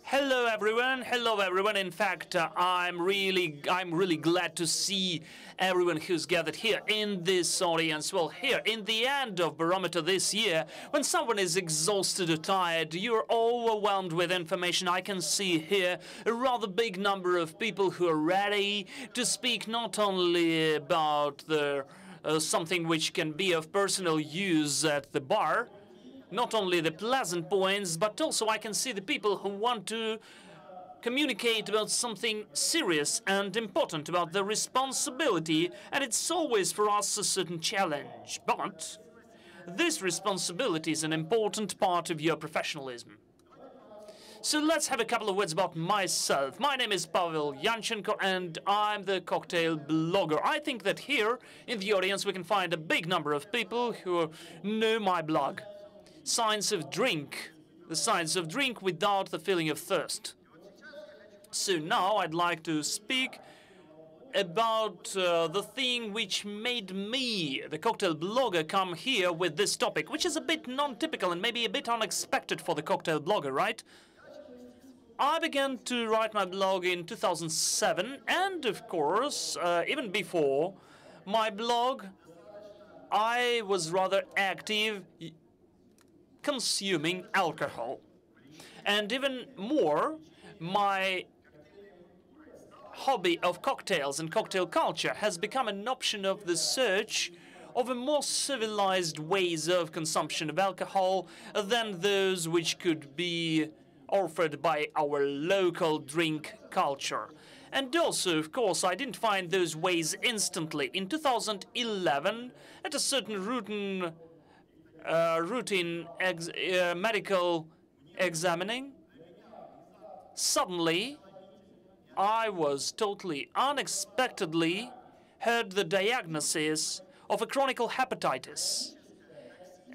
Hello everyone. Hello everyone. In fact, I'm really glad to see everyone who's gathered here in this audience. Well, here in the end of Barometer this year, when someone is exhausted or tired, you're overwhelmed with information. I can see here a rather big number of people who are ready to speak not only about the something which can be of personal use at the bar, not only the pleasant points, but also I can see the people who want to communicate about something serious and important, about the responsibility, and it's always for us a certain challenge. But this responsibility is an important part of your professionalism. So let's have a couple of words about myself. My name is Pavlo, and I'm the cocktail blogger. I think that here in the audience we can find a big number of people who know my blog. Science of Drink, the science of drink without the feeling of thirst. So now I'd like to speak about the thing which made me, the cocktail blogger, come here with this topic, which is a bit non-typical and maybe a bit unexpected for the cocktail blogger, right? I began to write my blog in 2007, and of course, even before my blog, I was rather active consuming alcohol. And even more, my hobby of cocktails and cocktail culture has become an option of the search of a more civilized ways of consumption of alcohol than those which could be offered by our local drink culture. And also, of course, I didn't find those ways instantly. In 2011, at a certain routine medical examining, suddenly I was totally unexpectedly heard the diagnosis of a chronical hepatitis,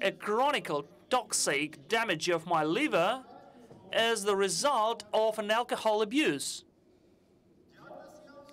a chronic toxic damage of my liver as the result of an alcohol abuse.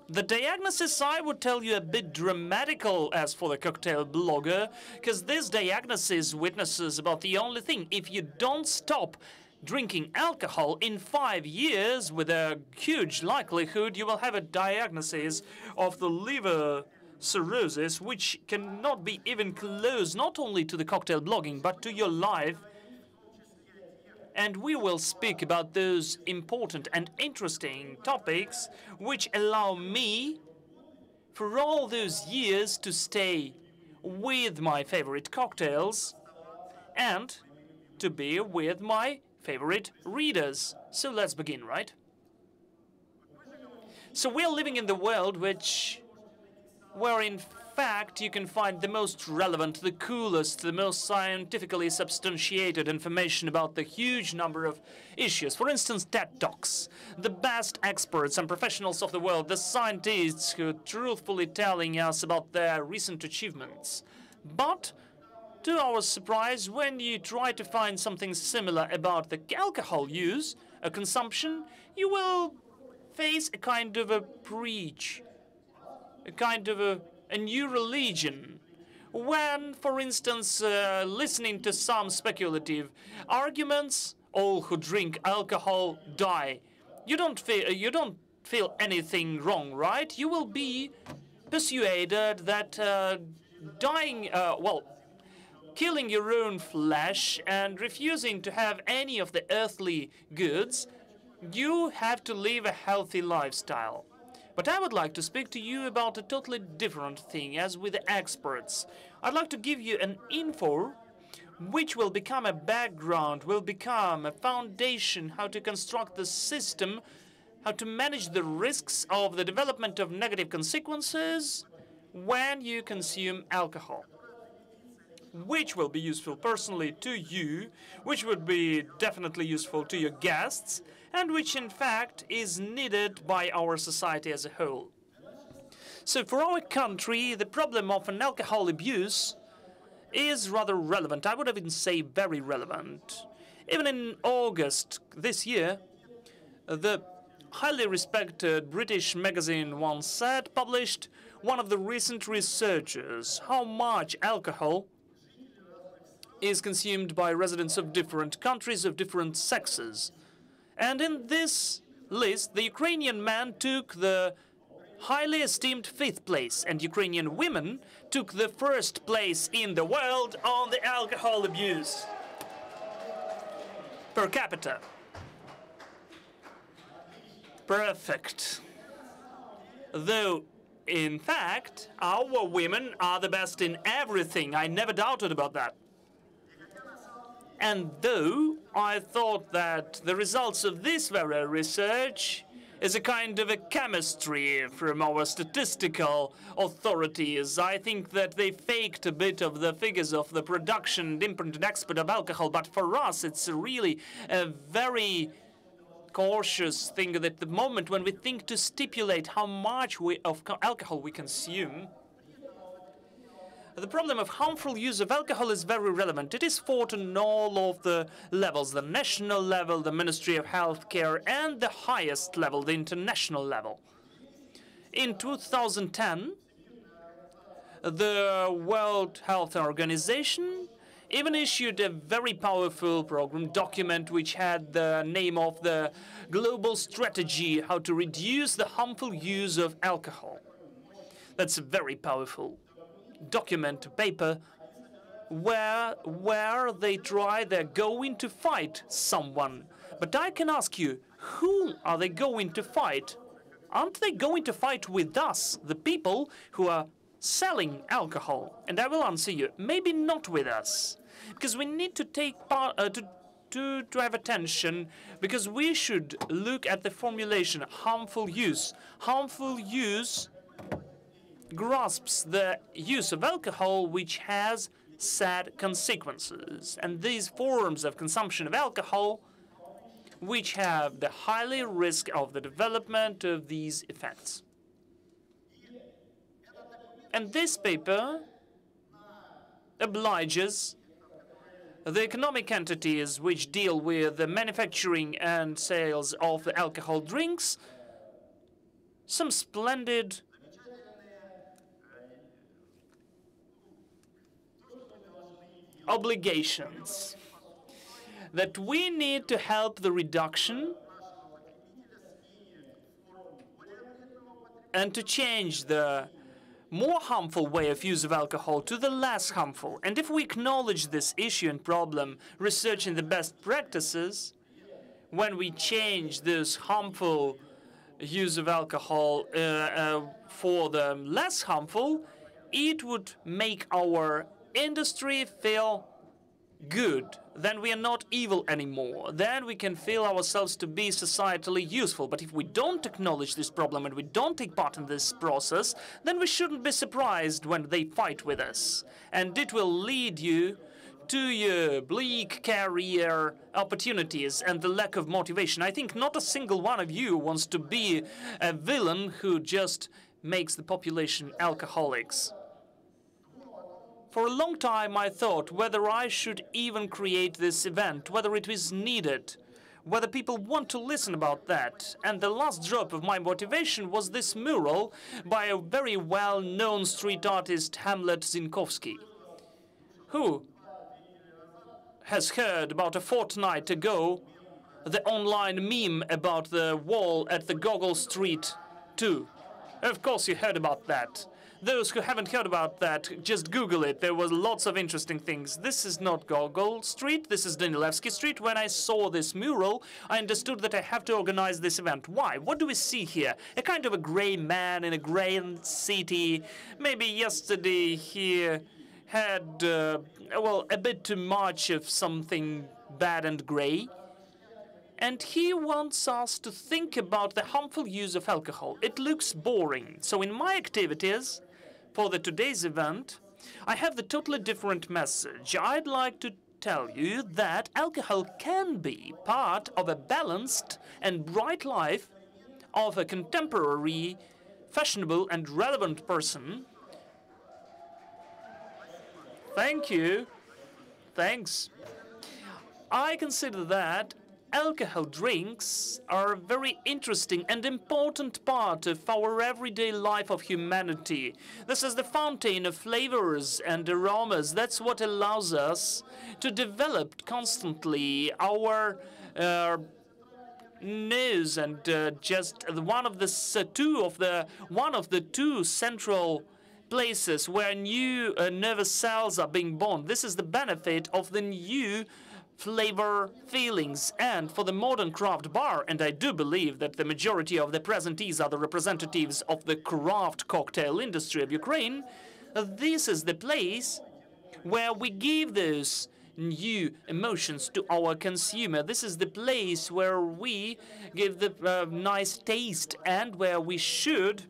The diagnosis, I would tell you, a bit dramatical as for the cocktail blogger, because this diagnosis witnesses about the only thing. If you don't stop drinking alcohol in 5 years, with a huge likelihood you will have a diagnosis of the liver cirrhosis, which cannot be even close not only to the cocktail blogging, but to your life. And we will speak about those important and interesting topics which allow me, for all those years, to stay with my favorite cocktails and to be with my favorite readers. So let's begin, right? So we're living in the world where in fact you can find the most relevant, the coolest, the most scientifically substantiated information about the huge number of issues. For instance, TED Talks, the best experts and professionals of the world, the scientists who are truthfully telling us about their recent achievements. But to our surprise, when you try to find something similar about the alcohol use, a consumption, you will face a kind of a breach, a kind of a new religion. When, for instance, listening to some speculative arguments, all who drink alcohol die. You don't feel anything wrong, right? You will be persuaded that killing your own flesh and refusing to have any of the earthly goods, you have to live a healthy lifestyle. But I would like to speak to you about a totally different thing, as with the experts. I'd like to give you an info which will become a background, will become a foundation, how to construct the system, how to manage the risks of the development of negative consequences when you consume alcohol, which will be useful personally to you, which would be definitely useful to your guests, and which in fact is needed by our society as a whole. So for our country, the problem of an alcohol abuse is rather relevant. I would even say very relevant. Even in August this year, the highly respected British magazine One Set published one of the recent researchers how much alcohol is consumed by residents of different countries of different sexes. And in this list, the Ukrainian man took the highly esteemed 5th place, and Ukrainian women took the 1st place in the world on the alcohol abuse per capita. Perfect. Though, in fact, our women are the best in everything. I never doubted about that. And though I thought that the results of this very research is a kind of a chemistry from our statistical authorities, I think that they faked a bit of the figures of the production and import and export of alcohol. But for us, it's really a very cautious thing that at the moment when we think to stipulate how much of alcohol we consume, the problem of harmful use of alcohol is very relevant. It is fought on all of the levels, the national level, the Ministry of Healthcare, and the highest level, the international level. In 2010, the World Health Organization even issued a very powerful program document which had the name of the Global Strategy, how to reduce the harmful use of alcohol. That's a very powerful document, paper, where they're going to fight someone. But I can ask you, who are they going to fight? Aren't they going to fight with us, the people who are selling alcohol? And I will answer you, maybe not with us, because we need to take part, to have attention, because we should look at the formulation, harmful use. Harmful use grasps the use of alcohol which has sad consequences. And these forms of consumption of alcohol which have the highly risk of the development of these effects. And this paper obliges the economic entities which deal with the manufacturing and sales of the alcohol drinks some splendid obligations, that we need to help the reduction and to change the more harmful way of use of alcohol to the less harmful. And if we acknowledge this issue and problem, researching the best practices, when we change this harmful use of alcohol for the less harmful, it would make our industry feel good. Then we are not evil anymore. Then we can feel ourselves to be societally useful. But if we don't acknowledge this problem and we don't take part in this process, then we shouldn't be surprised when they fight with us. And it will lead you to your bleak career opportunities and the lack of motivation. I think not a single one of you wants to be a villain who just makes the population alcoholics. For a long time, I thought whether I should even create this event, whether it was needed, whether people want to listen about that. And the last drop of my motivation was this mural by a very well-known street artist, Hamlet Zinkovsky, who has heard about a fortnight ago the online meme about the wall at the Gogol Street 2. Of course you heard about that. Those who haven't heard about that, just Google it. There was lots of interesting things. This is not Gogol Street. This is Danilevsky Street. When I saw this mural, I understood that I have to organize this event. Why? What do we see here? A kind of a gray man in a gray city. Maybe yesterday he had, well, a bit too much of something bad and gray. And he wants us to think about the harmful use of alcohol. It looks boring. So in my activities for today's event, I have the totally different message. I'd like to tell you that alcohol can be part of a balanced and bright life of a contemporary, fashionable and relevant person. Thank you. Thanks. I consider that alcohol drinks are a very interesting and important part of our everyday life of humanity. This is the fountain of flavors and aromas. That's what allows us to develop constantly our knows, and just one of the two central places where new nervous cells are being born. This is the benefit of the new flavor feelings. And for the modern craft bar, and I do believe that the majority of the presentees are the representatives of the craft cocktail industry of Ukraine, this is the place where we give those new emotions to our consumer. This is the place where we give the nice taste and where we should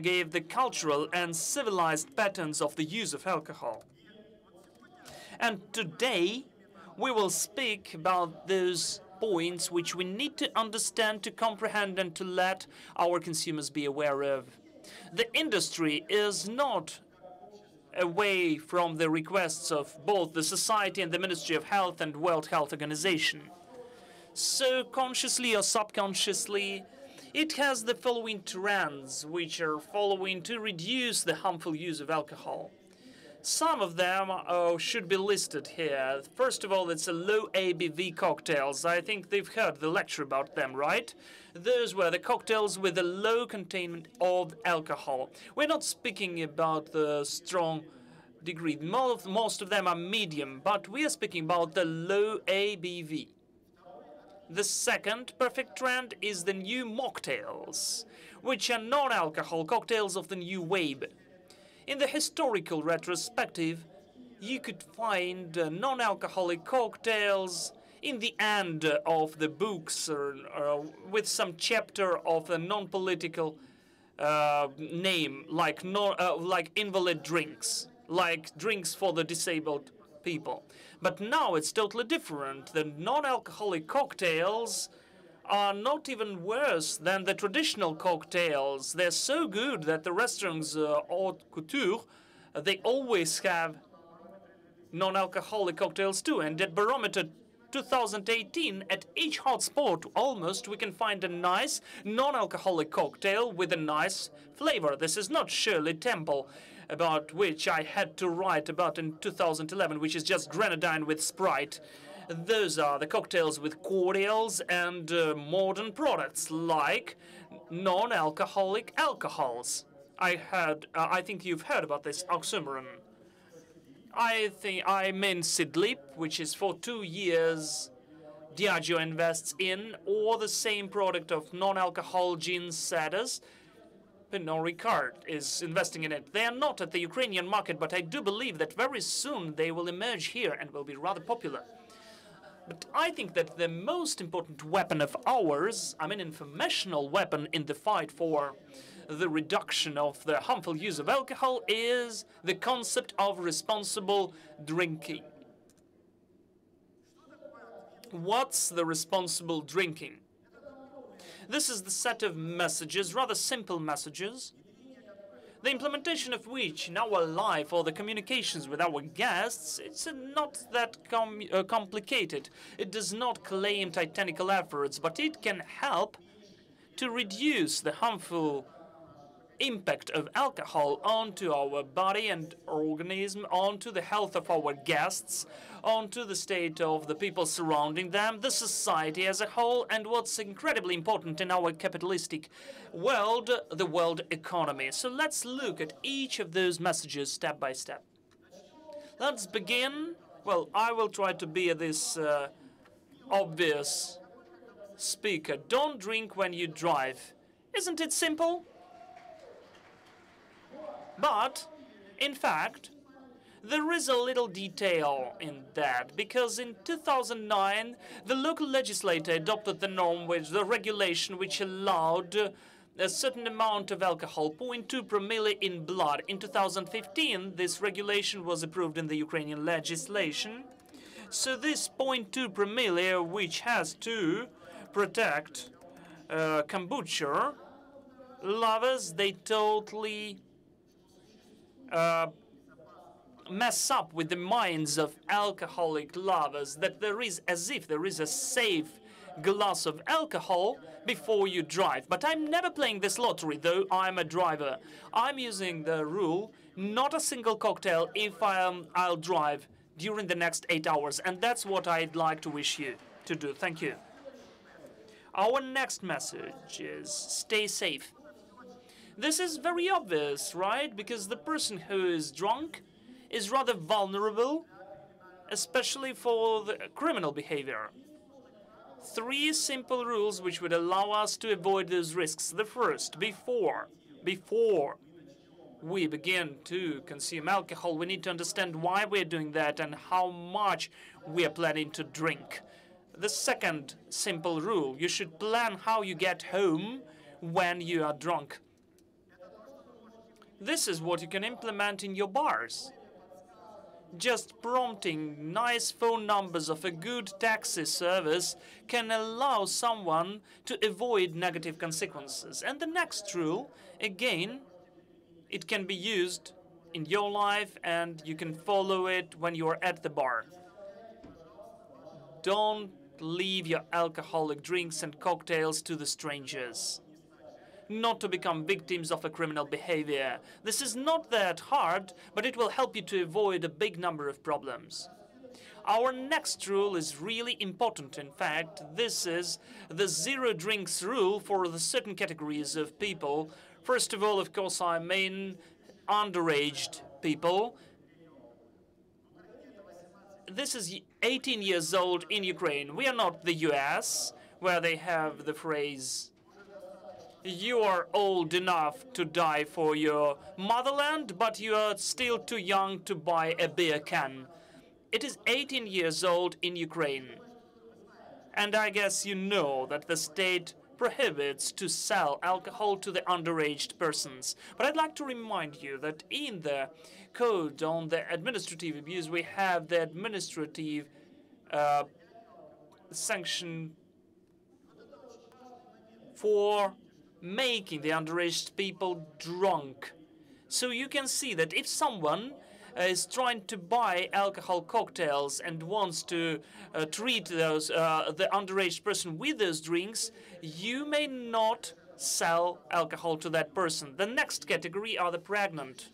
give the cultural and civilized patterns of the use of alcohol. And today we will speak about those points which we need to understand, to comprehend, and to let our consumers be aware of. The industry is not away from the requests of both the society and the Ministry of Health and World Health Organization. So consciously or subconsciously, it has the following trends which are following to reduce the harmful use of alcohol. Some of them should be listed here. First of all, it's a low ABV cocktails. I think they've heard the lecture about them, right? Those were the cocktails with a low containment of alcohol. We're not speaking about the strong degree. Most of them are medium, but we are speaking about the low ABV. The second perfect trend is the new mocktails, which are non-alcohol cocktails of the new wave. In the historical retrospective, you could find non-alcoholic cocktails in the end of the books with some chapter of a non-political name, like invalid drinks, like drinks for the disabled people. But now it's totally different. The non-alcoholic cocktails are not even worse than the traditional cocktails. They're so good that the restaurants haute couture, they always have non-alcoholic cocktails too. And at Barometer 2018, at each hotspot almost, we can find a nice non-alcoholic cocktail with a nice flavor. This is not Shirley Temple, about which I had to write about in 2011, which is just grenadine with Sprite. Those are the cocktails with cordials and modern products like non-alcoholic alcohols. I think you've heard about this oxymoron. I'm in Sidlip, which is for 2 years Diageo invests in, or the same product of non-alcohol gin sodas. Pernod Ricard is investing in it. They are not at the Ukrainian market, but I do believe that very soon they will emerge here and will be rather popular. But I think that the most important weapon of ours, I mean informational weapon in the fight for the reduction of the harmful use of alcohol, is the concept of responsible drinking. What's the responsible drinking? This is the set of messages, rather simple messages, the implementation of which in our life or the communications with our guests, it's not that complicated. It does not claim titanical efforts, but it can help to reduce the harmful impact of alcohol onto our body and organism, onto the health of our guests, onto the state of the people surrounding them, the society as a whole, and what's incredibly important in our capitalistic world, the world economy. So let's look at each of those messages step by step. Let's begin. Well, I will try to be this obvious speaker. Don't drink when you drive. Isn't it simple? But, in fact, there is a little detail in that, because in 2009, the local legislator adopted the norm, the regulation which allowed a certain amount of alcohol, 0.2 promille in blood. In 2015, this regulation was approved in the Ukrainian legislation. So this 0.2 promille, which has to protect kombucha lovers, they totally mess up with the minds of alcoholic lovers, that there is as if there is a safe glass of alcohol before you drive. But I'm never playing this lottery, though I'm a driver. I'm using the rule, not a single cocktail if I'll drive during the next 8 hours. And that's what I'd like to wish you to do. Thank you. Our next message is stay safe. This is very obvious, right? Because the person who is drunk is rather vulnerable, especially for the criminal behavior. 3 simple rules which would allow us to avoid those risks. The first, before we begin to consume alcohol, we need to understand why we're doing that and how much we are planning to drink. The second simple rule, you should plan how you get home when you are drunk. This is what you can implement in your bars. Just prompting nice phone numbers of a good taxi service can allow someone to avoid negative consequences. And the next rule, again, it can be used in your life and you can follow it when you are at the bar. Don't leave your alcoholic drinks and cocktails to the strangers. Not to become victims of a criminal behavior. This is not that hard, but it will help you to avoid a big number of problems. Our next rule is really important. In fact, this is the 0 drinks rule for the certain categories of people. First of all, of course, I mean underage people. This is 18 years old in Ukraine. We are not the US, where they have the phrase, you are old enough to die for your motherland, but you are still too young to buy a beer can. It is 18 years old in Ukraine. And I guess you know that the state prohibits to sell alcohol to the underage persons. But I'd like to remind you that in the code on the administrative abuse, we have the administrative sanction for making the underage people drunk. So you can see that if someone is trying to buy alcohol cocktails and wants to treat those the underage person with those drinks, you may not sell alcohol to that person. The next category are the pregnant.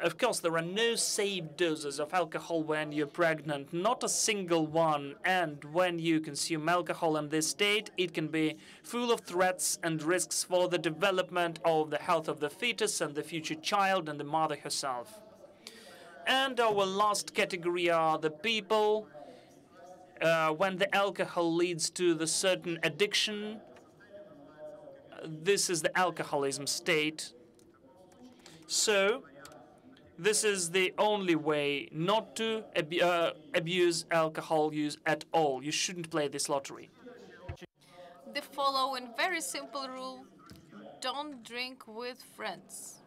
Of course, there are no safe doses of alcohol when you're pregnant, not a single one. And when you consume alcohol in this state, it can be full of threats and risks for the development of the health of the fetus and the future child and the mother herself. And our last category are the people when the alcohol leads to the certain addiction. This is the alcoholism state. So this is the only way not to abuse alcohol use at all. You shouldn't play this lottery. The following very simple rule: don't drink with friends.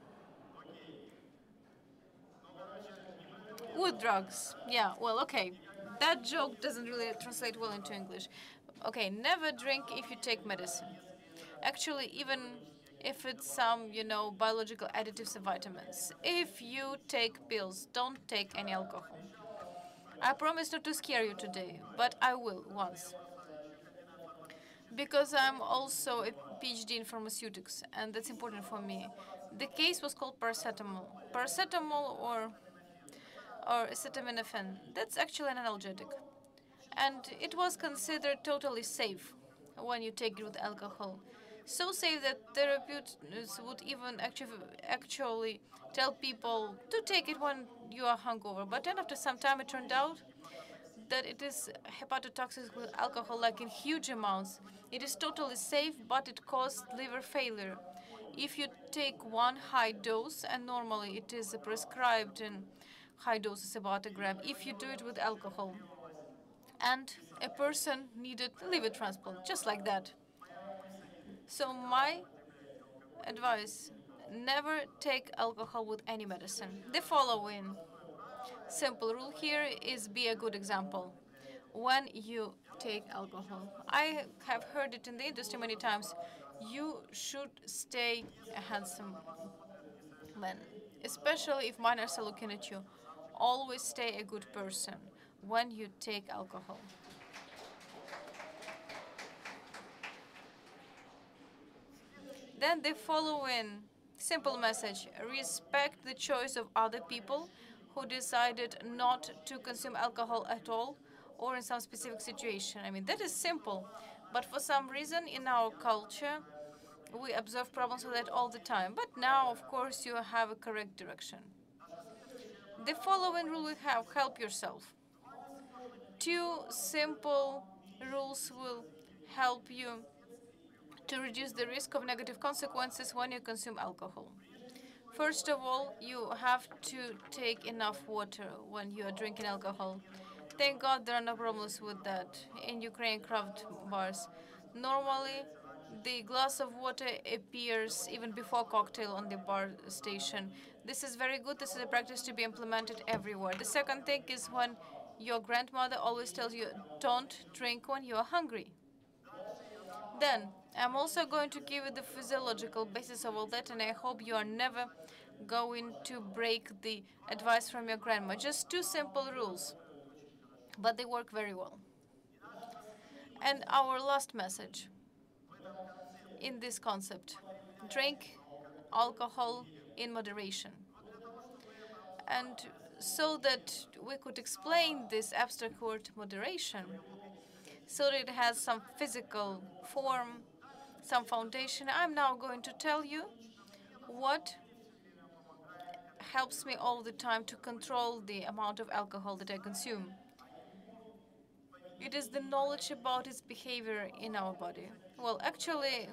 With drugs. Yeah, well, okay. That joke doesn't really translate well into English. Okay, never drink if you take medicine. Actually, even if it's some, biological additives and vitamins. If you take pills, don't take any alcohol. I promise not to scare you today, but I will once. Because I'm also a PhD in pharmaceutics, and that's important for me. The case was called paracetamol. Paracetamol or acetaminophen, that's actually an analgesic. And it was considered totally safe when you take it with alcohol. So safe that therapeutics would even actually tell people to take it when you are hungover. But then after some time, it turned out that it is hepatotoxic with alcohol, like in huge amounts. It is totally safe, but it caused liver failure. If you take one high dose, and normally it is prescribed in high doses, about a gram, if you do it with alcohol, and a person needed liver transplant, just like that. So my advice, never take alcohol with any medicine. The following simple rule here is be a good example when you take alcohol. I have heard it in the industry many times. You should stay a handsome man, especially if minors are looking at you. Always stay a good person when you take alcohol. Then the following simple message: respect the choice of other people who decided not to consume alcohol at all or in some specific situation. I mean, that is simple, But for some reason in our culture, we observe problems with that all the time. But now, of course, you have a correct direction. The following rule we have: help yourself. Two simple rules will help you to reduce the risk of negative consequences when you consume alcohol. First of all, you have to take enough water when you are drinking alcohol. Thank God there are no problems with that in Ukrainian craft bars. Normally, the glass of water appears even before cocktail on the bar station. This is very good. This is a practice to be implemented everywhere. The second thing is when your grandmother always tells you, don't drink when you are hungry. Then, I'm also going to give you the physiological basis of all that, and I hope you are never going to break the advice from your grandma. Just two simple rules, but they work very well. And our last message in this concept: drink alcohol in moderation. And so that we could explain this abstract word moderation, so that it has some physical form, some foundation, I'm now going to tell you what helps me all the time to control the amount of alcohol that I consume. It is the knowledge about its behavior in our body. Well, actually,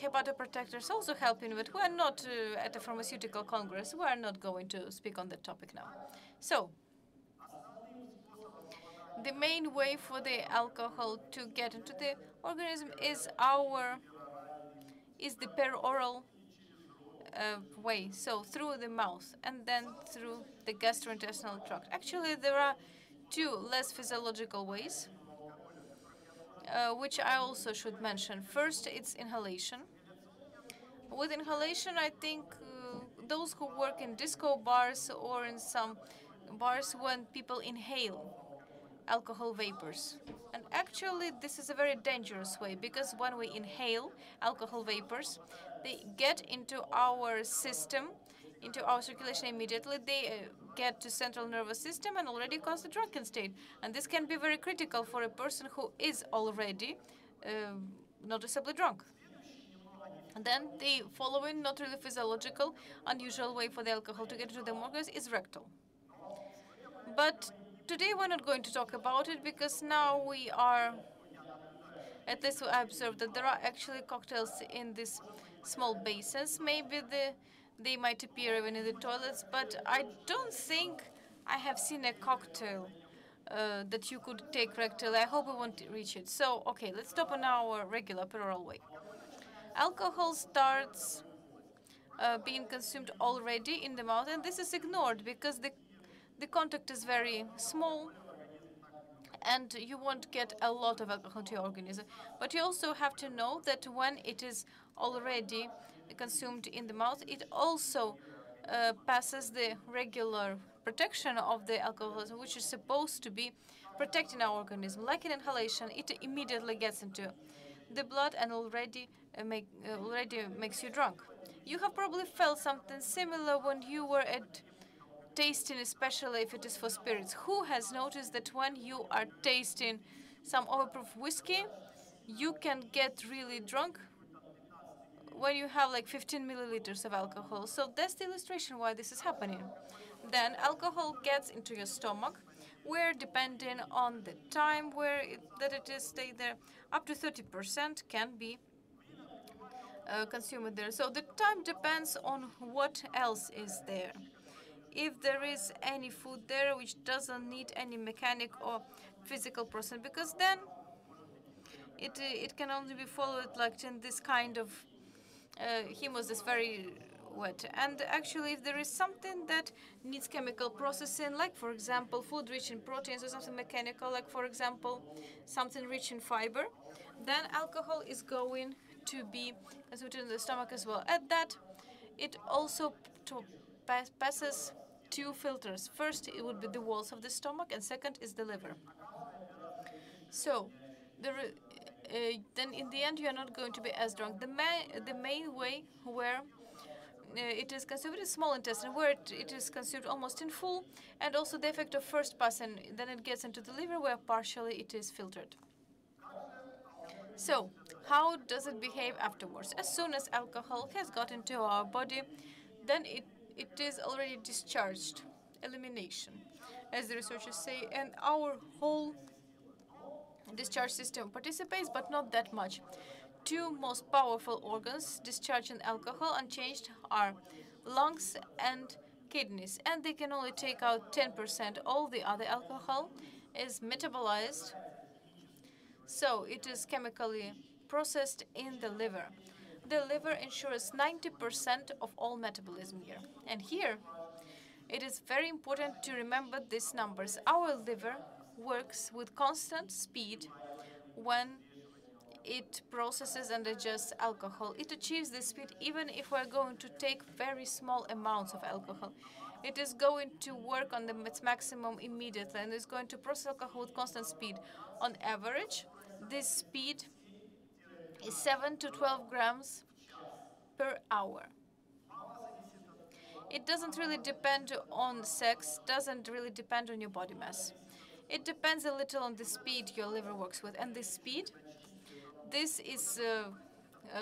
hepatoprotectors also help in, but we are not at a pharmaceutical congress. We are not going to speak on that topic now. So, the main way for the alcohol to get into the organism is the peroral way, so through the mouth and then through the gastrointestinal tract. Actually, there are two less physiological ways, which I also should mention. First, it's inhalation. With inhalation, I think those who work in disco bars or in some bars, when people inhale alcohol vapors. And actually, this is a very dangerous way, because when we inhale alcohol vapors, they get into our system, into our circulation immediately. They get to central nervous system and already cause the drunken state. And this can be very critical for a person who is already noticeably drunk. And then the following, not really physiological, unusual way for the alcohol to get into the organs is rectal. But today we're not going to talk about it, because now we are, at least I observed that there are actually cocktails in these small basins. Maybe they might appear even in the toilets, but I don't think I have seen a cocktail that you could take rectally. I hope we won't reach it. So, okay, let's stop on our regular peroral way. Alcohol starts being consumed already in the mouth, and this is ignored because the contact is very small and you won't get a lot of alcohol to your organism. But you also have to know that when it is already consumed in the mouth, it also passes the regular protection of the alcoholism, which is supposed to be protecting our organism. Like in inhalation, it immediately gets into the blood and already makes you drunk. You have probably felt something similar when you were at tasting, especially if it is for spirits. Who has noticed that when you are tasting some overproof whiskey, you can get really drunk when you have like 15 milliliters of alcohol? So that's the illustration why this is happening. Then alcohol gets into your stomach, where, depending on the time that it is stayed there, up to 30% can be consumed there. So the time depends on what else is there. If there is any food there which doesn't need any mechanic or physical process, because then it can only be followed like in this kind of humus that's very wet. And actually, if there is something that needs chemical processing, like for example food rich in proteins or something mechanical, like for example something rich in fiber, then alcohol is going to be consumed in the stomach as well. At that, it also passes two filters. First, it would be the walls of the stomach, and second is the liver. So, then in the end, you are not going to be as drunk. The main way where it is consumed is small intestine, where it is consumed almost in full, and also the effect of first pass, and then it gets into the liver, where partially it is filtered. So, how does it behave afterwards? As soon as alcohol has got into our body, then it is already discharged, elimination, as the researchers say, and our whole discharge system participates, but not that much. Two most powerful organs discharging alcohol unchanged are lungs and kidneys, and they can only take out 10%. All the other alcohol is metabolized, so it is chemically processed in the liver. The liver ensures 90% of all metabolism here. And here, it is very important to remember these numbers. Our liver works with constant speed when it processes and digests alcohol. It achieves this speed even if we're going to take very small amounts of alcohol. It is going to work on its maximum immediately and is going to process alcohol with constant speed. On average, this speed is 7 to 12 grams per hour. It doesn't really depend on sex, doesn't really depend on your body mass. It depends a little on the speed your liver works with. And this speed, this is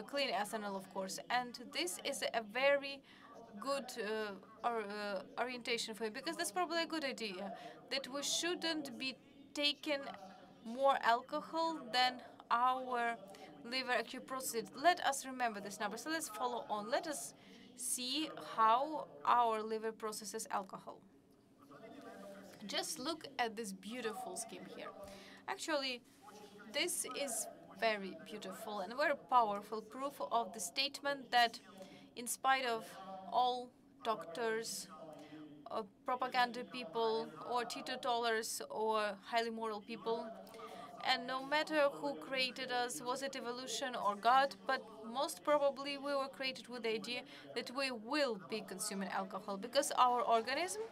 clean ethanol, of course. And this is a very good orientation for you, because that's probably a good idea, that we shouldn't be taking more alcohol than our liver actually processes. Let us remember this number. So let's follow on. Let us see how our liver processes alcohol. Just look at this beautiful scheme here. Actually, this is very beautiful and very powerful proof of the statement that, in spite of all doctors, propaganda people, or teetotalers, or highly moral people, and no matter who created us, was it evolution or God, but most probably we were created with the idea that we will be consuming alcohol because our organism,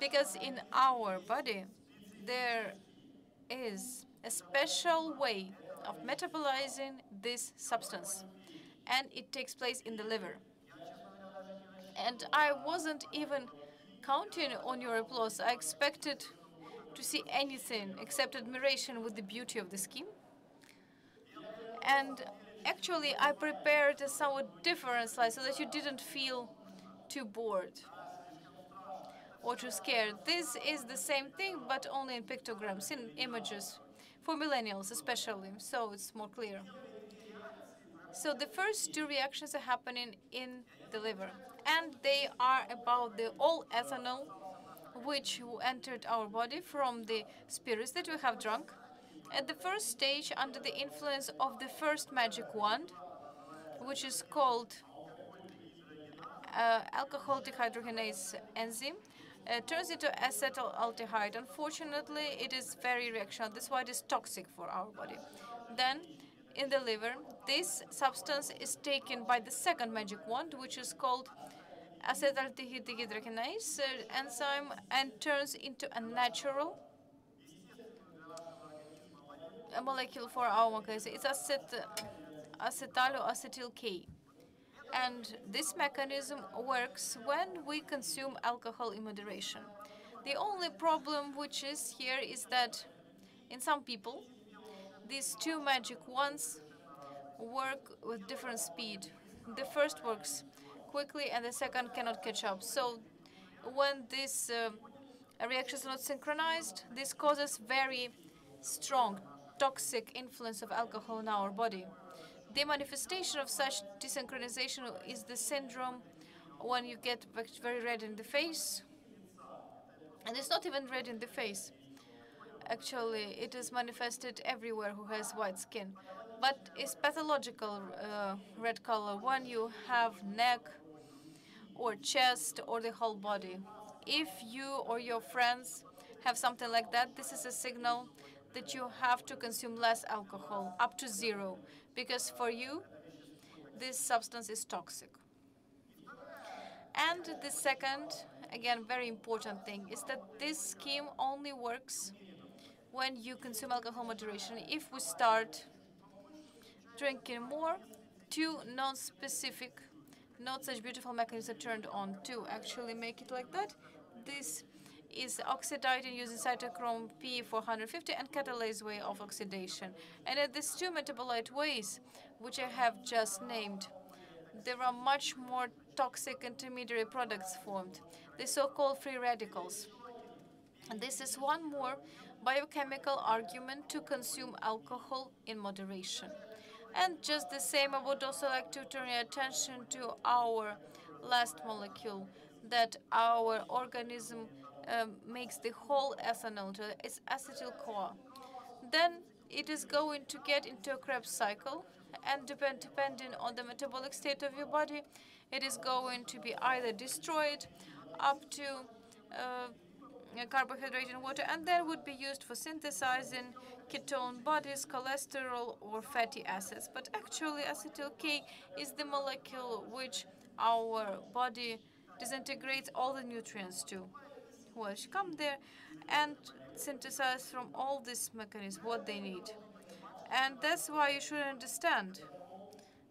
because in our body there is a special way of metabolizing this substance, and it takes place in the liver. And I wasn't even counting on your applause. I expected to see anything except admiration with the beauty of the scheme. And actually, I prepared a somewhat different slide so that you didn't feel too bored or too scared. This is the same thing, but only in pictograms, in images, for millennials especially, so it's more clear. So the first two reactions are happening in the liver, and they are about the all ethanol which entered our body from the spirits that we have drunk. At the first stage, under the influence of the first magic wand, which is called alcohol dehydrogenase enzyme, turns into acetaldehyde. Unfortunately, it is very reactional. That's why it is toxic for our body. Then, in the liver, this substance is taken by the second magic wand, which is called acetaldehyde dehydrogenase enzyme, and turns into a natural molecule for our mechanism. It's acetaloacetyl K. And this mechanism works when we consume alcohol in moderation. The only problem which is here is that in some people, these two magic wands work with different speed. The first works quickly and the second cannot catch up. So when this reaction is not synchronized, this causes very strong toxic influence of alcohol in our body. The manifestation of such desynchronization is the syndrome when you get very red in the face. And it's not even red in the face. Actually, it is manifested everywhere who has white skin. But it's pathological red color when you have neck or chest or the whole body. If you or your friends have something like that, this is a signal that you have to consume less alcohol, up to zero, because for you, this substance is toxic. And the second, again, very important thing is that this scheme only works when you consume alcohol moderation. If we start drinking more, two non-specific, not such beautiful mechanisms are turned on to actually make it like that. This is oxidizing using cytochrome P450 and catalase way of oxidation. And at these two metabolite ways, which I have just named, there are much more toxic intermediary products formed, the so-called free radicals. And this is one more biochemical argument to consume alcohol in moderation. And just the same, I would also like to turn your attention to our last molecule that our organism makes the whole ethanol to. It's acetyl-CoA. Then it is going to get into a Krebs cycle, and depending on the metabolic state of your body, it is going to be either destroyed up to carbohydrate and water, and then would be used for synthesizing ketone bodies, cholesterol, or fatty acids. But actually, acetyl-K is the molecule which our body disintegrates all the nutrients to, which come there and synthesize from all these mechanisms what they need. And that's why you should understand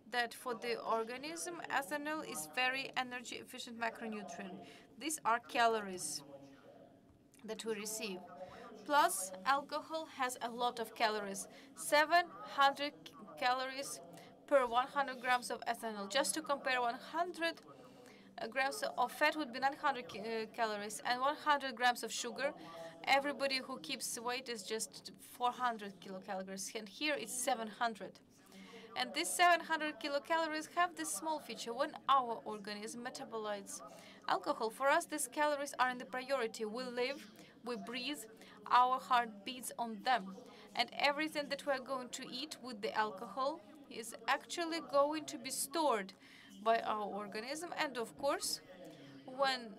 that for the organism, ethanol is very energy efficient macronutrient. These are calories that we receive. Plus, alcohol has a lot of calories, 700 calories per 100 grams of ethanol. Just to compare, 100 grams of fat would be 900 calories, and 100 grams of sugar. Everybody who keeps weight is just 400 kilocalories, and here it's 700. And these 700 kilocalories have this small feature. When our organism metabolites alcohol, for us these calories are in the priority. We live, we breathe, our heart beats on them. And everything that we're going to eat with the alcohol is actually going to be stored by our organism. And of course, when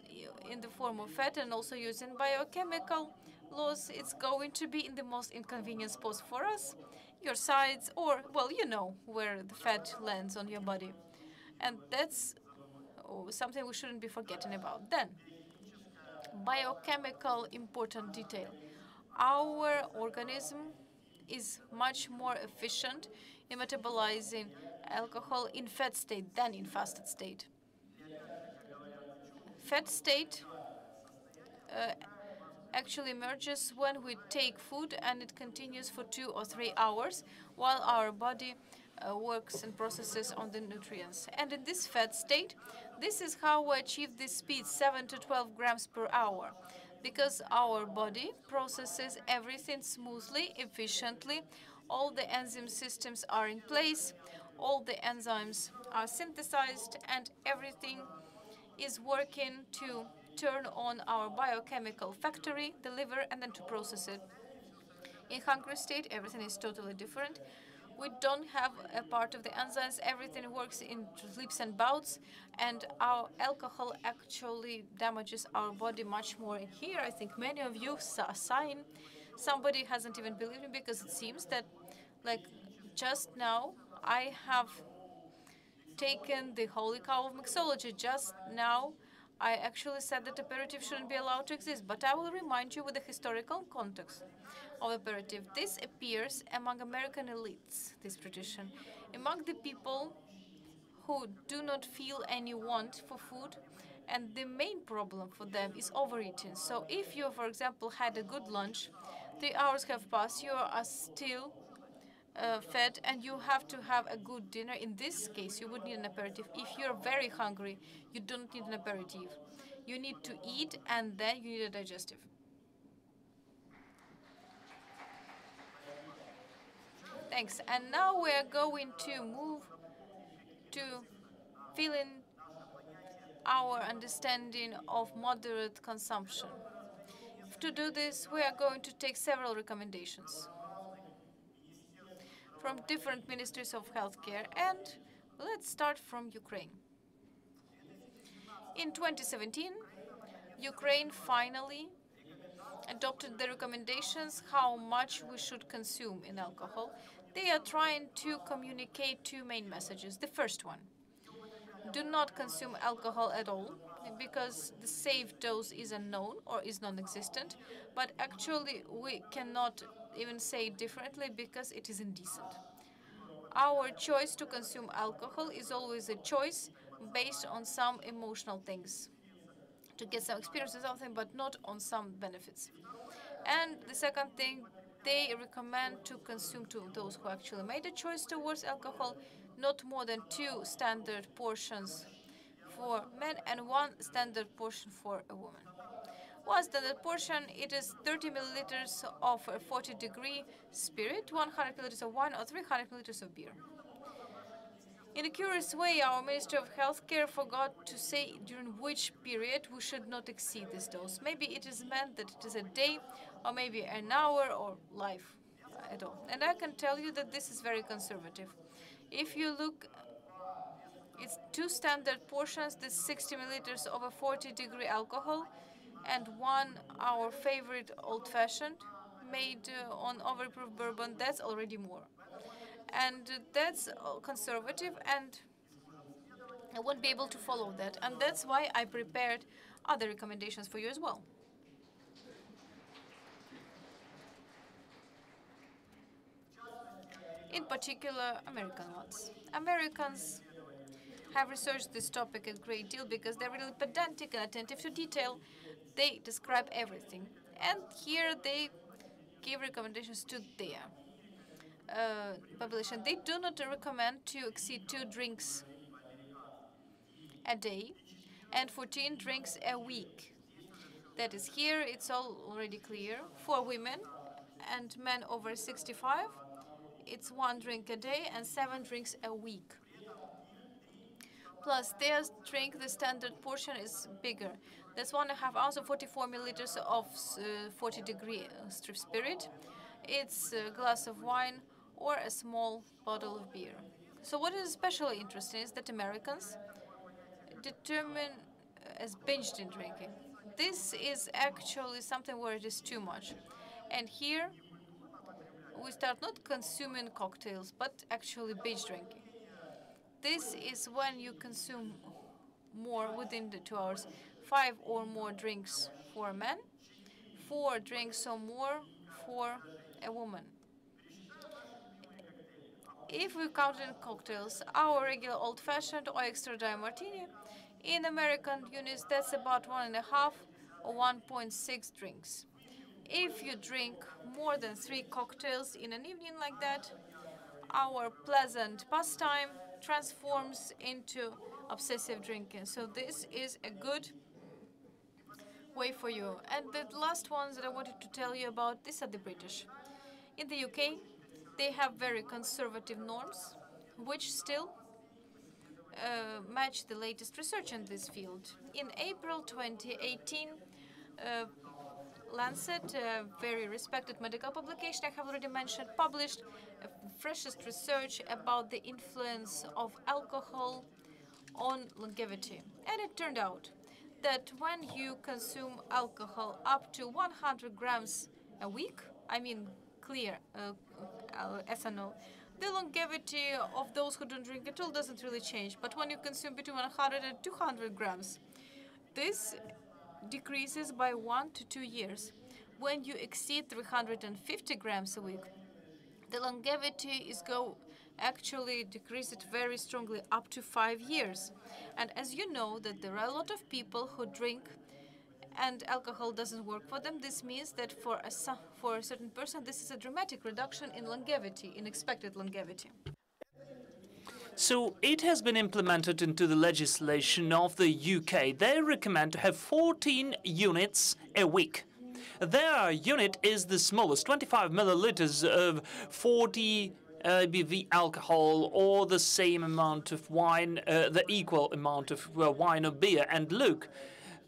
in the form of fat and also using biochemical laws, it's going to be in the most inconvenient spots for us, your sides, or, well, you know where the fat lands on your body. And that's something we shouldn't be forgetting about. Then, biochemical important detail. Our organism is much more efficient in metabolizing alcohol in fat state than in fasted state. Fat state actually emerges when we take food and it continues for 2 or 3 hours while our body works and processes on the nutrients. And in this fat state, this is how we achieve this speed, 7 to 12 grams per hour, because our body processes everything smoothly, efficiently. All the enzyme systems are in place, all the enzymes are synthesized, and everything is working to turn on our biochemical factory, the liver, and then to process it. In hungry state, everything is totally different. We don't have a part of the enzymes. Everything works in leaps and bounds, and our alcohol actually damages our body much more. And here, I think many of you saw a sign. Somebody hasn't even believed me because it seems that, like, just now, I have taken the holy cow of mixology. Just now, I actually said that aperitif shouldn't be allowed to exist, but I will remind you with the historical context of aperitif. This appears among American elites, this tradition, among the people who do not feel any want for food, and the main problem for them is overeating. So if you, for example, had a good lunch, 3 hours have passed, you are still fed, and you have to have a good dinner. In this case, you would need an aperitif. If you're very hungry, you don't need an aperitif. You need to eat, and then you need a digestive. Thanks. And now we are going to move to filling our understanding of moderate consumption. To do this, we are going to take several recommendations from different ministries of healthcare, and let's start from Ukraine. In 2017, Ukraine finally adopted the recommendations how much we should consume in alcohol. They are trying to communicate 2 main messages. The first one: do not consume alcohol at all, because the safe dose is unknown or is non-existent. But actually, we cannot even say it differently because it is indecent. Our choice to consume alcohol is always a choice based on some emotional things. to get some experience or something, but not on some benefits. And the second thing, they recommend to consume, to those who actually made a choice towards alcohol, not more than 2 standard portions for men and 1 standard portion for a woman. 1 standard portion, it is 30 milliliters of a 40-degree spirit, 100 milliliters of wine, or 300 milliliters of beer. In a curious way, our Minister of Healthcare forgot to say during which period we should not exceed this dose. Maybe it is meant that it is a day, or maybe an hour, or life at all. And I can tell you that this is very conservative. If you look, it's 2 standard portions, this 60 milliliters of a 40-degree alcohol, and 1 our favorite old-fashioned made on overproof bourbon. That's already more. And that's conservative, and I won't be able to follow that. And that's why I prepared other recommendations for you as well. In particular, American ones. Americans have researched this topic a great deal because they're really pedantic and attentive to detail. They describe everything. And here they give recommendations to their population. They do not recommend to exceed 2 drinks a day and 14 drinks a week. That is, here it's all already clear. For women and men over 65, it's 1 drink a day and 7 drinks a week. Plus, their drink, the standard portion is bigger. That's 1.5 ounce of 44 milliliters of 40-degree strip spirit. It's a glass of wine or a small bottle of beer. So what is especially interesting is that Americans determine as binged in drinking. This is actually something where it is too much. And here we start not consuming cocktails, but actually binge drinking. This is when you consume more within the 2 hours. 5 or more drinks for a man, 4 drinks or more for a woman. If we count in cocktails, our regular old-fashioned or extra dry martini, in American units, that's about 1.5 or 1.6 drinks. If you drink more than 3 cocktails in an evening like that, our pleasant pastime transforms into obsessive drinking. So this is a good way for you. And the last ones that I wanted to tell you about, these are the British. In the UK, they have very conservative norms, which still match the latest research in this field. In April 2018, Lancet, a very respected medical publication I have already mentioned, published freshest research about the influence of alcohol on longevity. And it turned out that when you consume alcohol up to 100 grams a week, I mean clear ethanol, the longevity of those who don't drink at all doesn't really change. But when you consume between 100 and 200 grams, this decreases by 1 to 2 years. When you exceed 350 grams a week, the longevity actually decreases very strongly, up to 5 years. And as you know, that there are a lot of people who drink and alcohol doesn't work for them. This means that for a certain person, this is a dramatic reduction in longevity, in expected longevity. So it has been implemented into the legislation of the UK. They recommend to have 14 units a week. Their unit is the smallest, 25 milliliters of 40 ABV alcohol, or the same amount of wine, the equal amount of wine or beer. And look,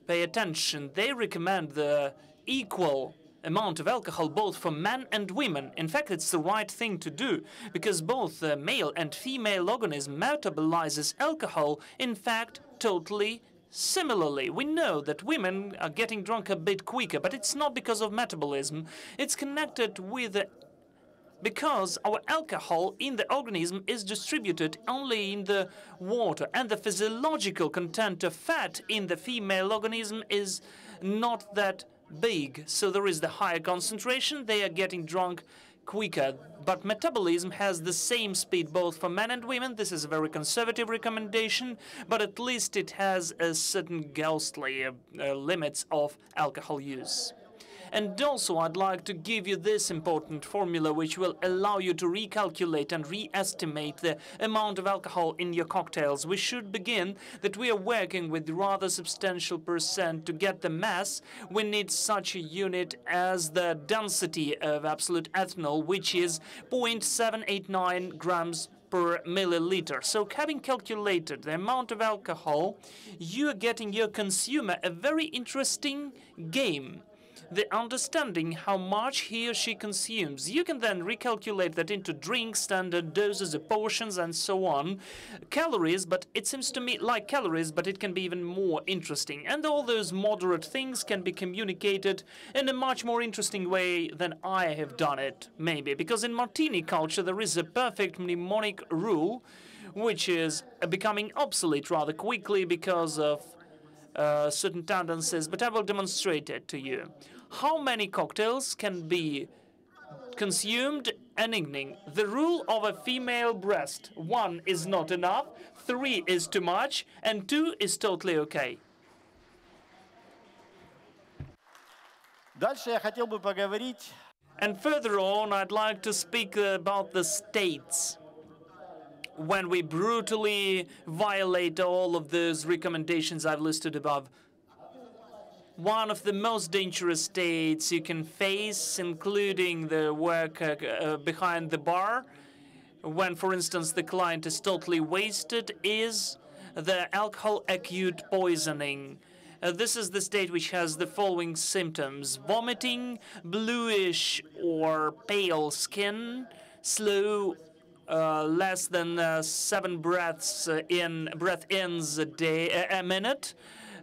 pay attention, they recommend the equal amount of alcohol both for men and women. In fact, it's the right thing to do, because both the male and female organism metabolizes alcohol, in fact, totally similarly. We know that women are getting drunk a bit quicker, but it's not because of metabolism. It's connected with because our alcohol in the organism is distributed only in the water, and the physiological content of fat in the female organism is not that big. So there is the higher concentration, they are getting drunk quicker, but metabolism has the same speed both for men and women. This is a very conservative recommendation, but at least it has a certain ghostly limits of alcohol use. And also, I'd like to give you this important formula, which will allow you to recalculate and re-estimate the amount of alcohol in your cocktails. We should begin that we are working with rather substantial percent to get the mass. We need such a unit as the density of absolute ethanol, which is 0.789 grams per milliliter. So having calculated the amount of alcohol, you are getting your consumer a very interesting game. The understanding how much he or she consumes. You can then recalculate that into drinks, standard doses of portions, and so on. Calories, but it seems to me like calories, but it can be even more interesting. And all those moderate things can be communicated in a much more interesting way than I have done it, maybe. Because in martini culture, there is a perfect mnemonic rule, which is becoming obsolete rather quickly because of certain tendencies, but I will demonstrate it to you. How many cocktails can be consumed an evening? The rule of a female breast: 1 is not enough, 3 is too much, and 2 is totally okay. Дальше я хотел бы поговорить. And further on, I'd like to speak about the states when we brutally violate all of those recommendations I've listed above. One of the most dangerous states you can face, including the work behind the bar, when, for instance, the client is totally wasted, is the alcohol acute poisoning. This is the state which has the following symptoms: vomiting, bluish or pale skin, slow, less than 7 breaths breath-ins a minute,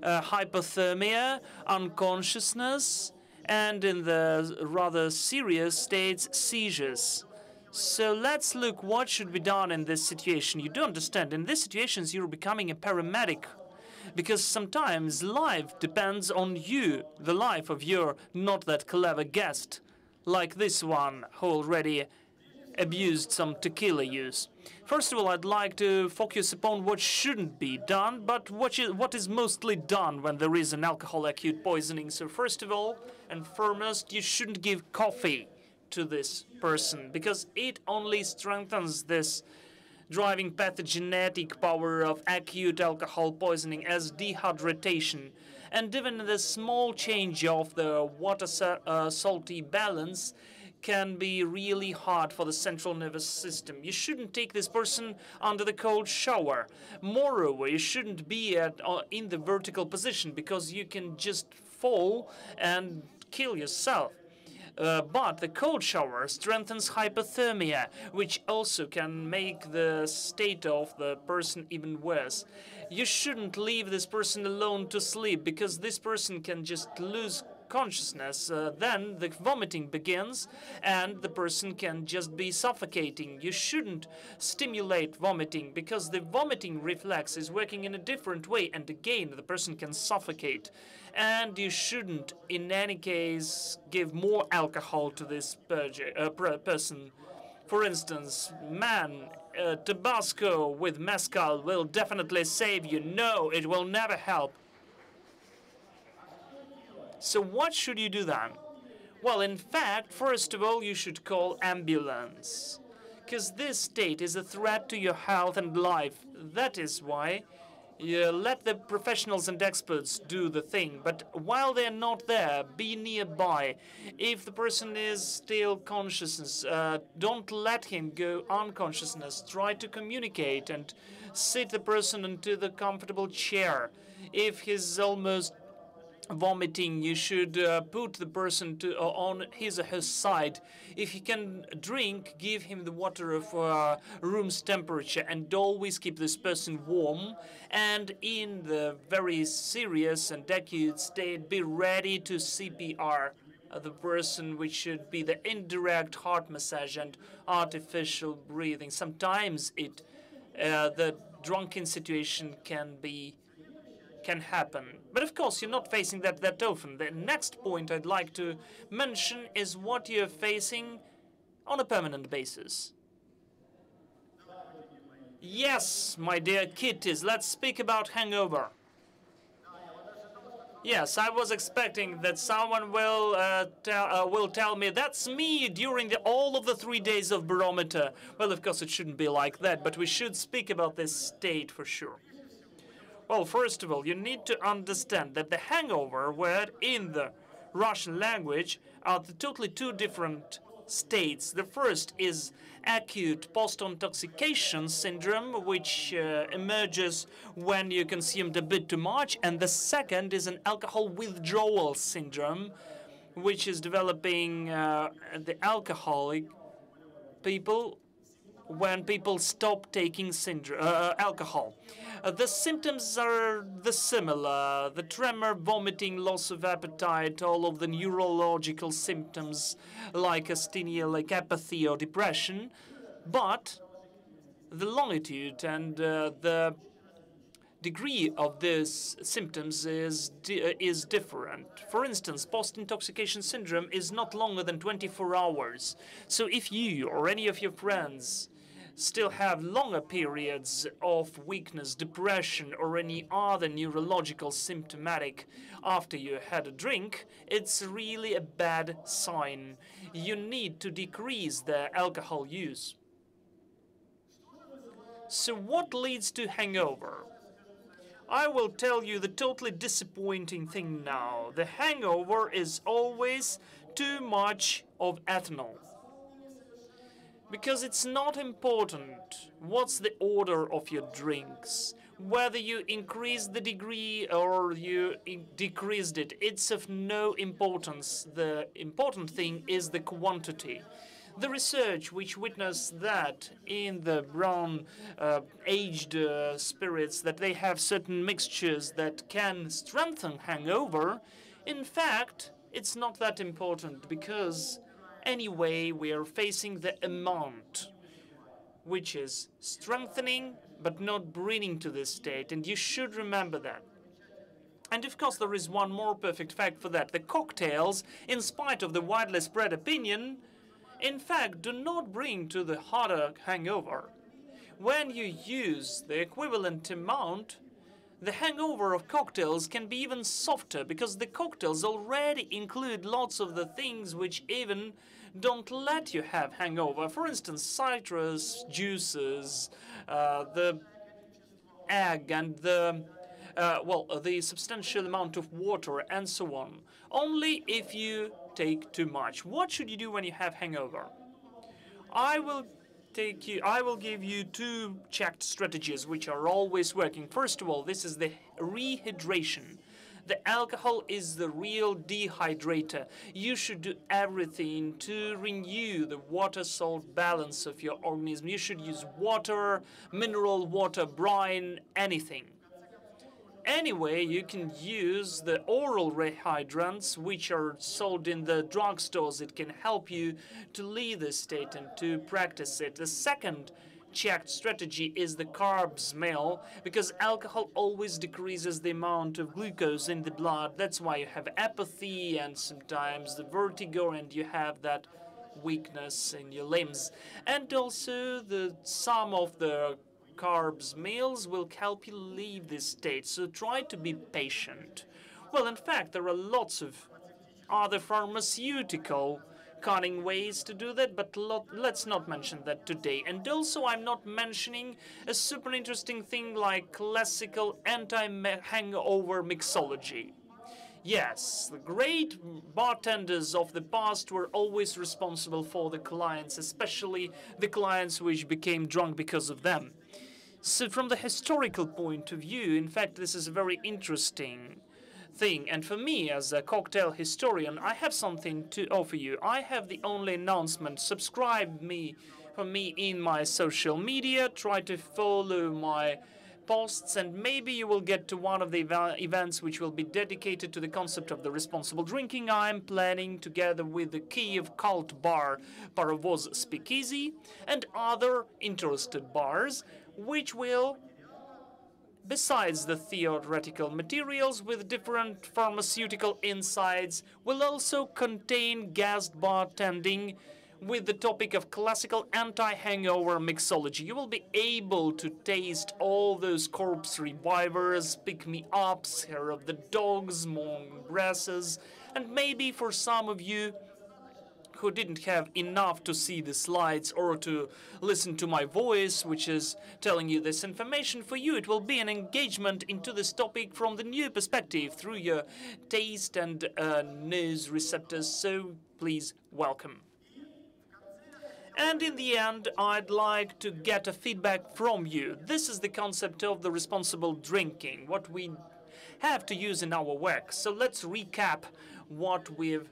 hypothermia, unconsciousness, and in the rather serious states, seizures. So let's look what should be done in this situation. You do understand, in these situations you're becoming a paramedic, because sometimes life depends on you, the life of your not that clever guest, like this one who already abused some tequila use. First of all, I'd like to focus upon what shouldn't be done, but what is mostly done when there is an alcohol acute poisoning. So first of all and foremost, you shouldn't give coffee to this person, because it only strengthens this driving pathogenetic power of acute alcohol poisoning as dehydration. And even the small change of the water-salty balance can be really hard for the central nervous system. You shouldn't take this person under the cold shower. Moreover, you shouldn't be in the vertical position, because you can just fall and kill yourself. But the cold shower strengthens hypothermia, which also can make the state of the person even worse. You shouldn't leave this person alone to sleep, because this person can just lose consciousness. Then the vomiting begins and the person can just be suffocating. You shouldn't stimulate vomiting, because the vomiting reflex is working in a different way, and again the person can suffocate. And you shouldn't in any case give more alcohol to this person. For instance, Tabasco with mezcal will definitely save you. No, it will never help. So what should you do then? Well, in fact, first of all, you should call ambulance, because this state is a threat to your health and life. That is why you let the professionals and experts do the thing. But while they're not there, be nearby. If the person is still conscious, don't let him go unconsciousness. Try to communicate and sit the person into the comfortable chair. If he's almost vomiting, you should put the person on his or her side. If he can drink, give him the water of room's temperature, and always keep this person warm. And in the very serious and acute state, be ready to CPR the person, which should be the indirect heart massage and artificial breathing. Sometimes the drunken situation can happen. But of course, you're not facing that often. The next point I'd like to mention is what you're facing on a permanent basis. Yes, my dear kitties, let's speak about hangover. Yes, I was expecting that someone will tell me that's me during all of the 3 days of barometer. Well, of course, it shouldn't be like that, but we should speak about this state for sure. Well, first of all, you need to understand that the hangover word in the Russian language are the totally two different states. The first is acute post-intoxication syndrome, which emerges when you consumed a bit too much, and the second is an alcohol withdrawal syndrome, which is developing the alcoholic people when people stop taking alcohol. The symptoms are similar: the tremor, vomiting, loss of appetite, all of the neurological symptoms like asthenia, like apathy or depression. But the longitude and the degree of these symptoms is different. For instance, post-intoxication syndrome is not longer than 24 hours. So if you or any of your friends still have longer periods of weakness, depression, or any other neurological symptomatic after you had a drink, it's really a bad sign. You need to decrease the alcohol use. So what leads to hangover? I will tell you the totally disappointing thing now. The hangover is always too much of ethanol. Because it's not important what's the order of your drinks, whether you increase the degree or you decreased it. It's of no importance. The important thing is the quantity. The research which witnessed that in the brown aged spirits, that they have certain mixtures that can strengthen hangover, in fact, it's not that important, because anyway, we are facing the amount, which is strengthening but not bringing to this state, and you should remember that. And of course, there is one more perfect fact for that. The cocktails, in spite of the widely spread opinion, in fact, do not bring to the harder hangover. When you use the equivalent amount, the hangover of cocktails can be even softer, because the cocktails already include lots of the things which even don't let you have hangover. For instance, citrus juices, the egg, and the substantial amount of water, and so on. Only if you take too much. What should you do when you have hangover? I will give you two checked strategies which are always working. First of all, this is the rehydration. The alcohol is the real dehydrator. You should do everything to renew the water-salt balance of your organism. You should use water, mineral water, brine, anything. Anyway, you can use the oral rehydrants, which are sold in the drugstores. It can help you to leave this state and to practice it. The second checked strategy is the carbs meal, because alcohol always decreases the amount of glucose in the blood. That's why you have apathy and sometimes the vertigo, and you have that weakness in your limbs. And also some of the carbs meals will help you leave this state, so try to be patient. Well, in fact, there are lots of other pharmaceutical cunning ways to do that, but let's not mention that today. And also, I'm not mentioning a super interesting thing like classical anti-hangover mixology. Yes, the great bartenders of the past were always responsible for the clients, especially the clients which became drunk because of them. So from the historical point of view, in fact, this is a very interesting thing. And for me, as a cocktail historian, I have something to offer you. I have the only announcement. Subscribe for me in my social media. Try to follow my posts, and maybe you will get to one of the events which will be dedicated to the concept of the responsible drinking. I'm planning, together with the Kiev cult bar Parovoz Speakeasy and other interested bars, which will, besides the theoretical materials with different pharmaceutical insights, will also contain guest bartending with the topic of classical anti-hangover mixology. You will be able to taste all those corpse revivers, pick-me-ups, hair of the dogs, long grasses, and maybe for some of you who didn't have enough to see the slides or to listen to my voice, which is telling you this information, for you it will be an engagement into this topic from the new perspective through your taste and nose receptors, so please welcome. And in the end, I'd like to get a feedback from you. This is the concept of the responsible drinking, what we have to use in our work. So let's recap what we've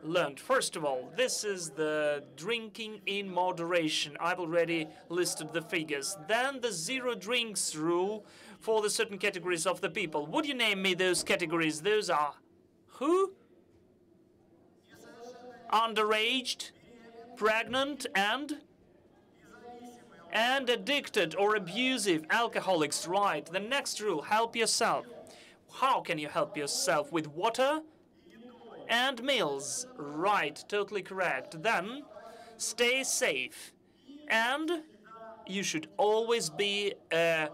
learned. First of all, this is the drinking in moderation. I've already listed the figures. Then the 0 drinks rule for the certain categories of the people. Would you name me those categories? Those are who? Underaged, pregnant, and addicted or abusive alcoholics. Right. The next rule, help yourself. How can you help yourself? With water and meals. Right, totally correct. Then, stay safe. And you should always be a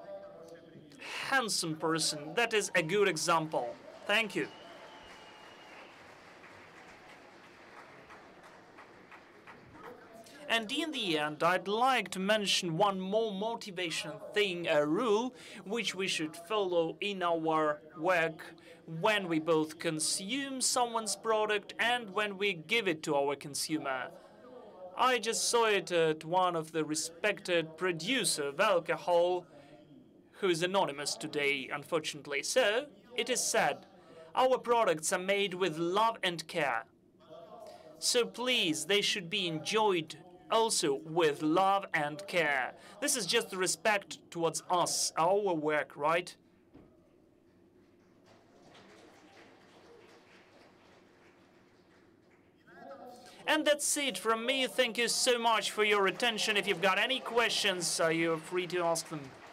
handsome person. That is a good example. Thank you. And in the end, I'd like to mention one more motivation thing, a rule, which we should follow in our work when we both consume someone's product and when we give it to our consumer. I just saw it at one of the respected producer of alcohol, who is anonymous today, unfortunately. So, it is said, our products are made with love and care. So please, they should be enjoyed also with love and care. This is just the respect towards us, our work, right? And that's it from me. Thank you so much for your attention. If you've got any questions, you're free to ask them.